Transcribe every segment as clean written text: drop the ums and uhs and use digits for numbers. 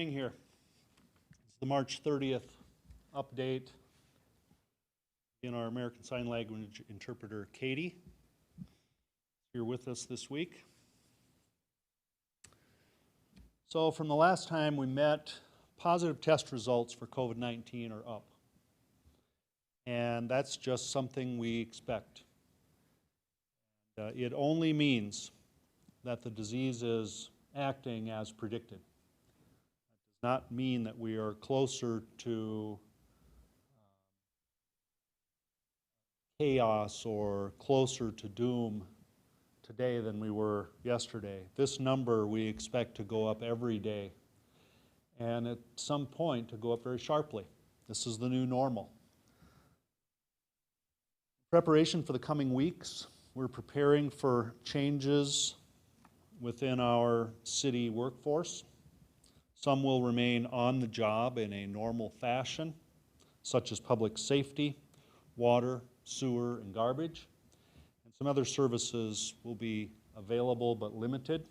Being here. It's the March 30th update in our American Sign Language interpreter, Katie, here with us this week. So from the last time we met, positive test results for COVID-19 are up. And that's just something we expect. It only means that the disease is acting as predicted. That does not mean that we are closer to chaos or closer to doom today than we were yesterday. This number we expect to go up every day, and at some point to go up very sharply. This is the new normal. Preparation for the coming weeks, we're preparing for changes within our city workforce. Some will remain on the job in a normal fashion, such as public safety, water, sewer, and garbage. And some other services will be available but limited.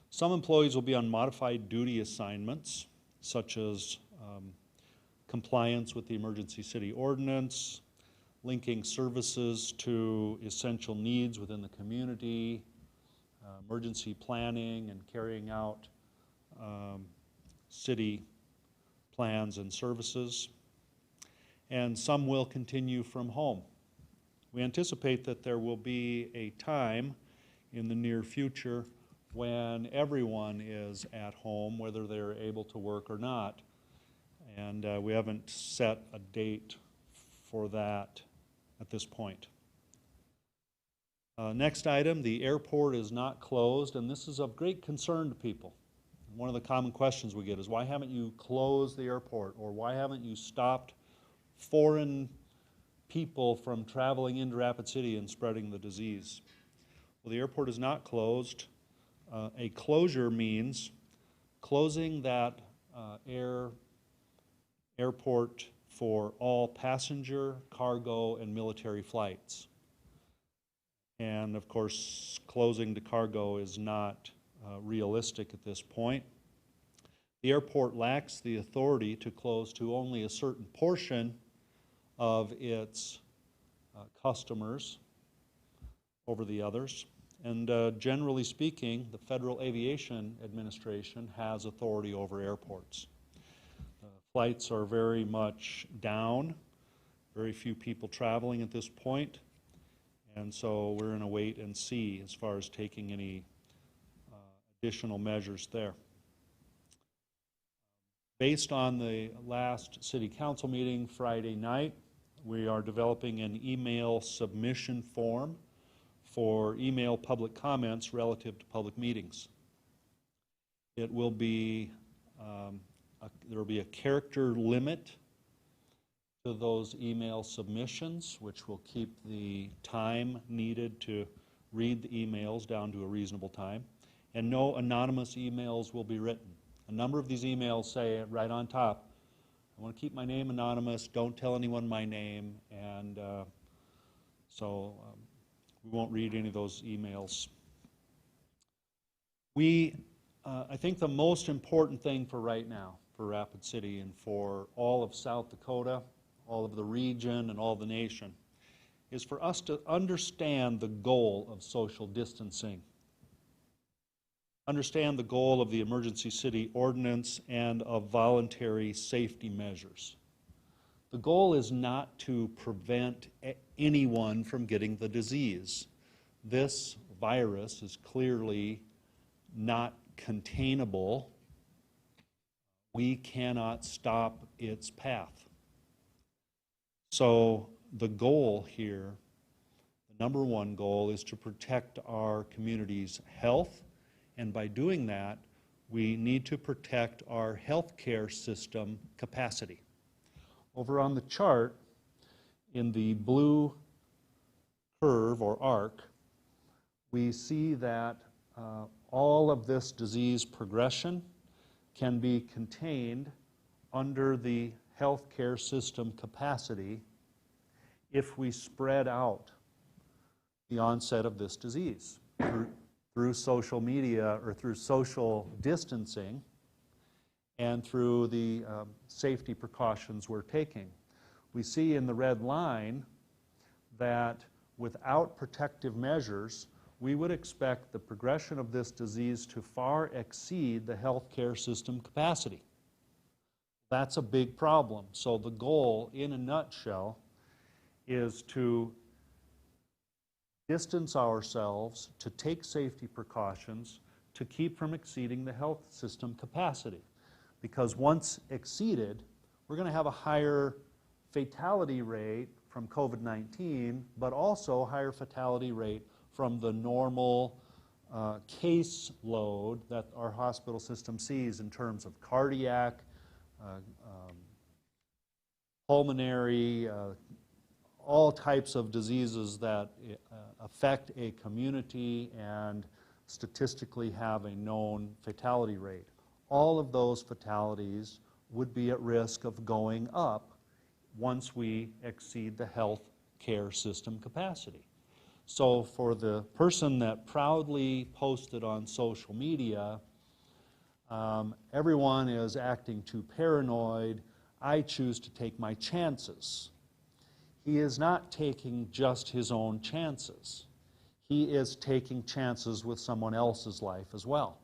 Some employees will be on modified duty assignments, such as compliance with the emergency city ordinance, linking services to essential needs within the community, emergency planning and carrying out city plans and services. And some will continue from home. We anticipate that there will be a time in the near future when everyone is at home, whether they're able to work or not. And we haven't set a date for that at this point. Next item, the airport is not closed, and this is of great concern to people. One of the common questions we get is, why haven't you closed the airport, or why haven't you stopped foreign people from traveling into Rapid City and spreading the disease? Well, the airport is not closed. A closure means closing that airport for all passenger, cargo, and military flights. And of course, closing to cargo is not realistic at this point. The airport lacks the authority to close to only a certain portion of its customers over the others. And generally speaking, the Federal Aviation Administration has authority over airports. Flights are very much down, very few people traveling at this point, and so we're in a wait and see as far as taking any additional measures there. Based on the last City Council meeting Friday night, we are developing an email submission form for email public comments relative to public meetings. It will be, there will be a character limit to those email submissions, which will keep the time needed to read the emails down to a reasonable time. And no anonymous emails will be written. A number of these emails say right on top, I want to keep my name anonymous, don't tell anyone my name, and so we won't read any of those emails. I think the most important thing for right now, for Rapid City and for all of South Dakota, all of the region and all of the nation, is for us to understand the goal of social distancing. Understand the goal of the emergency city ordinance and of voluntary safety measures. The goal is not to prevent anyone from getting the disease. This virus is clearly not containable. We cannot stop its path. So the goal here, the number one goal, is to protect our community's health. And by doing that, we need to protect our healthcare system capacity. Over on the chart, in the blue curve or arc, we see that all of this disease progression can be contained under the healthcare system capacity if we spread out the onset of this disease through social media or through social distancing. and through the safety precautions we're taking. We see in the red line that without protective measures, we would expect the progression of this disease to far exceed the healthcare system capacity. That's a big problem. So the goal, in a nutshell, is to distance ourselves, to take safety precautions, to keep from exceeding the health system capacity. Because once exceeded, we're going to have a higher fatality rate from COVID-19, but also a higher fatality rate from the normal case load that our hospital system sees in terms of cardiac, pulmonary, all types of diseases that affect a community and statistically have a known fatality rate. All of those fatalities would be at risk of going up once we exceed the health care system capacity. So for the person that proudly posted on social media, everyone is acting too paranoid, I choose to take my chances. He is not taking just his own chances. He is taking chances with someone else's life as well.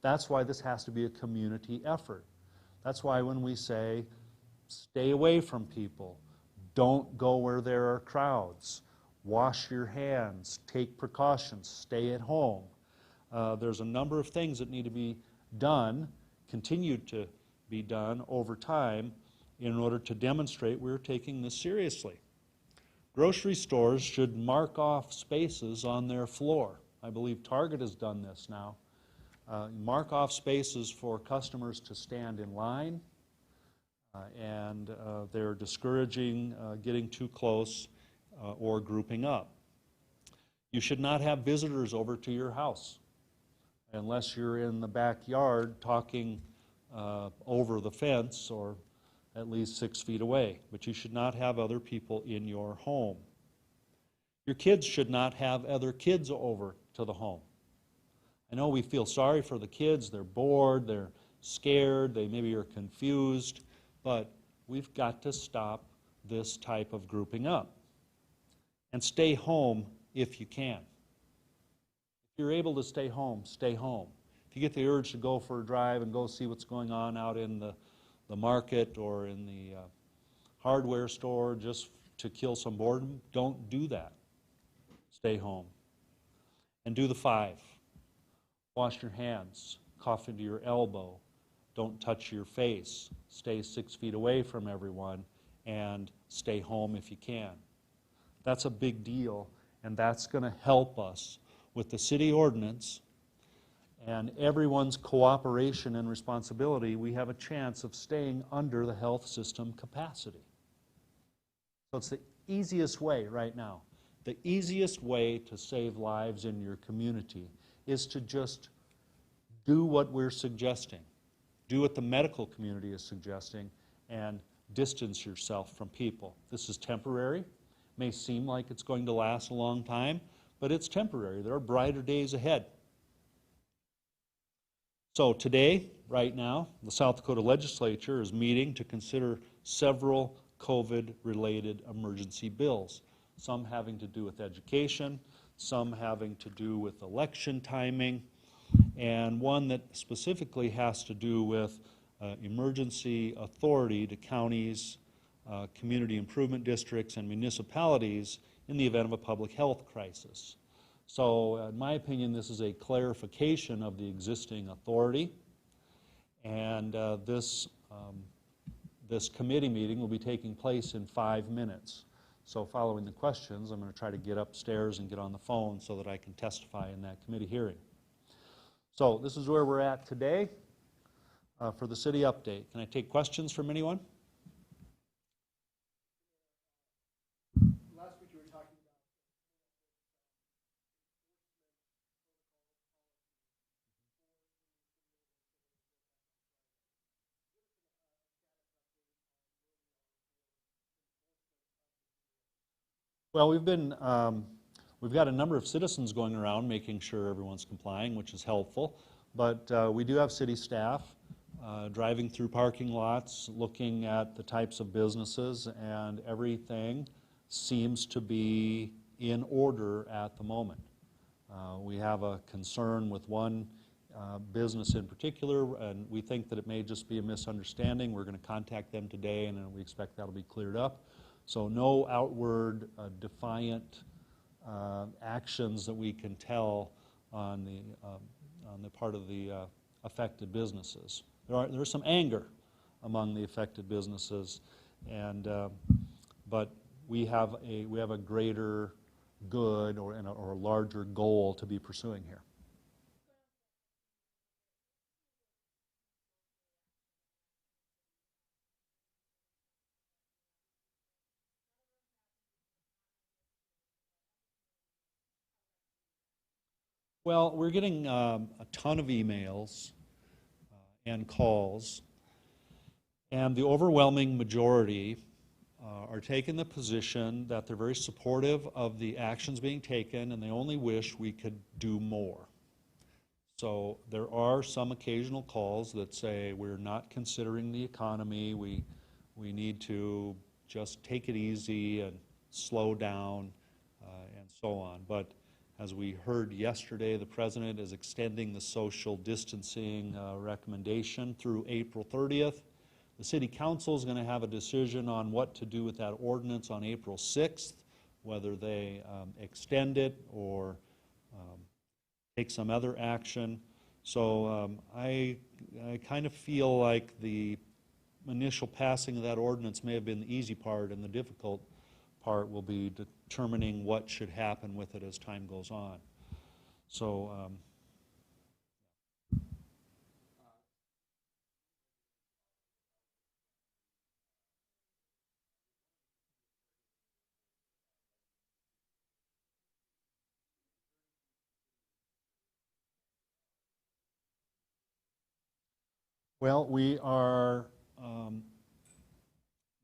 That's why this has to be a community effort. That's why when we say, stay away from people, don't go where there are crowds, wash your hands, take precautions, stay at home. There's a number of things that need to be done, continued to be done over time in order to demonstrate we're taking this seriously. Grocery stores should mark off spaces on their floor. I believe Target has done this now. Mark off spaces for customers to stand in line, and they're discouraging getting too close or grouping up. You should not have visitors over to your house unless you're in the backyard talking over the fence or at least 6 feet away. But you should not have other people in your home. Your kids should not have other kids over to the home. I know we feel sorry for the kids. They're bored, they're scared, they maybe are confused, but we've got to stop this type of grouping up. And stay home if you can. If you're able to stay home, stay home. If you get the urge to go for a drive and go see what's going on out in the market or in the hardware store just to kill some boredom, don't do that. Stay home. And do the 5. Wash your hands, cough into your elbow, don't touch your face, stay 6 feet away from everyone, and stay home if you can. That's a big deal, and that's going to help us with the city ordinance and everyone's cooperation and responsibility. We have a chance of staying under the health system capacity. So it's the easiest way right now. The easiest way to save lives in your community is to just do what we're suggesting. Do what the medical community is suggesting and distance yourself from people. This is temporary. May seem like it's going to last a long time, but it's temporary. There are brighter days ahead. So today, right now, the South Dakota Legislature is meeting to consider several COVID-related emergency bills, some having to do with education, some having to do with election timing, and one that specifically has to do with emergency authority to counties, community improvement districts, and municipalities in the event of a public health crisis. So, in my opinion, this is a clarification of the existing authority, and this committee meeting will be taking place in 5 minutes. So following the questions, I'm going to try to get upstairs and get on the phone so that I can testify in that committee hearing. So this is where we're at today for the city update. Can I take questions from anyone? Last week you were talking about Well, we've got a number of citizens going around making sure everyone's complying, which is helpful. But we do have city staff driving through parking lots, looking at the types of businesses, and everything seems to be in order at the moment. We have a concern with one business in particular, and we think that it may just be a misunderstanding. We're going to contact them today, and we expect that'll be cleared up. So no outward defiant actions that we can tell on the part of the affected businesses. There's some anger among the affected businesses, and but we have a greater good or a larger goal to be pursuing here. Well, we're getting a ton of emails and calls, and the overwhelming majority are taking the position that they're very supportive of the actions being taken, and they only wish we could do more. So there are some occasional calls that say we're not considering the economy, we need to just take it easy and slow down and so on. But as we heard yesterday, the President is extending the social distancing recommendation through April 30th. The City Council is going to have a decision on what to do with that ordinance on April 6th, whether they extend it or take some other action. So I kind of feel like the initial passing of that ordinance may have been the easy part, and the difficult part will be determining what should happen with it as time goes on. So well, we are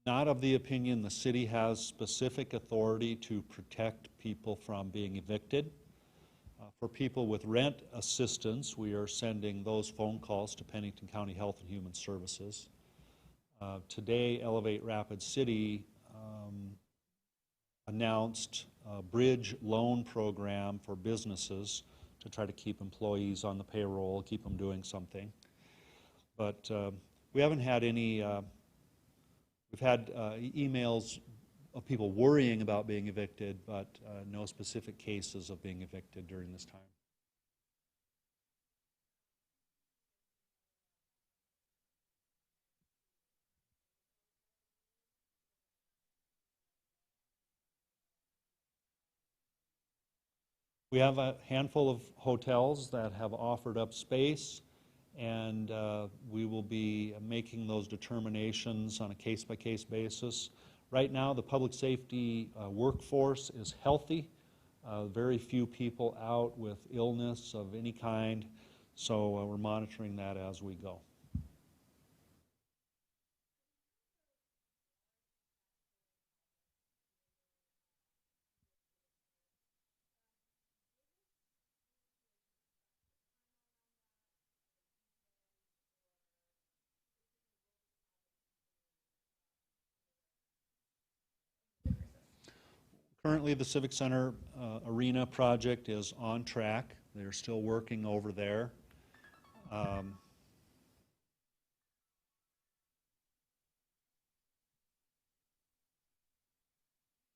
not of the opinion the city has specific authority to protect people from being evicted. For people with rent assistance, we are sending those phone calls to Pennington County Health and Human Services. Today, Elevate Rapid City announced a bridge loan program for businesses to try to keep employees on the payroll, keep them doing something. But we haven't had any, we've had emails of people worrying about being evicted, but no specific cases of being evicted during this time. We have a handful of hotels that have offered up space, and we will be making those determinations on a case-by-case basis. Right now, the public safety workforce is healthy. Very few people out with illness of any kind, so we're monitoring that as we go. Currently, the Civic Center Arena project is on track. They're still working over there.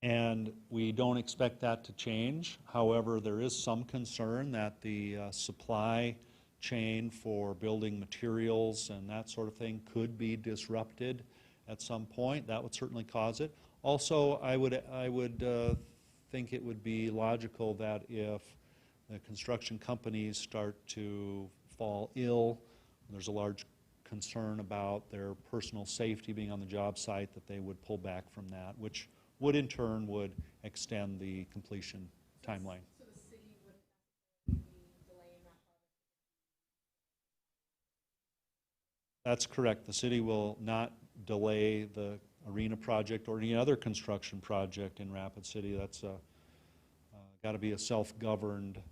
And we don't expect that to change. However, there is some concern that the supply chain for building materials and that sort of thing could be disrupted at some point. That would certainly cause it. Also, I would think it would be logical that if the construction companies start to fall ill, there's a large concern about their personal safety being on the job site, that they would pull back from that, which would in turn would extend the completion timeline. So the city wouldn't necessarily be delaying that project? That's correct. The city will not delay the arena project or any other construction project in Rapid City. That's got to be a self-governed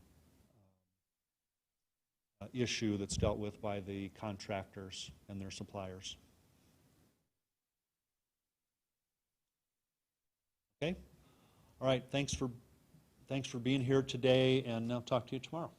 issue that's dealt with by the contractors and their suppliers. Okay? All right, thanks for being here today, and I'll talk to you tomorrow.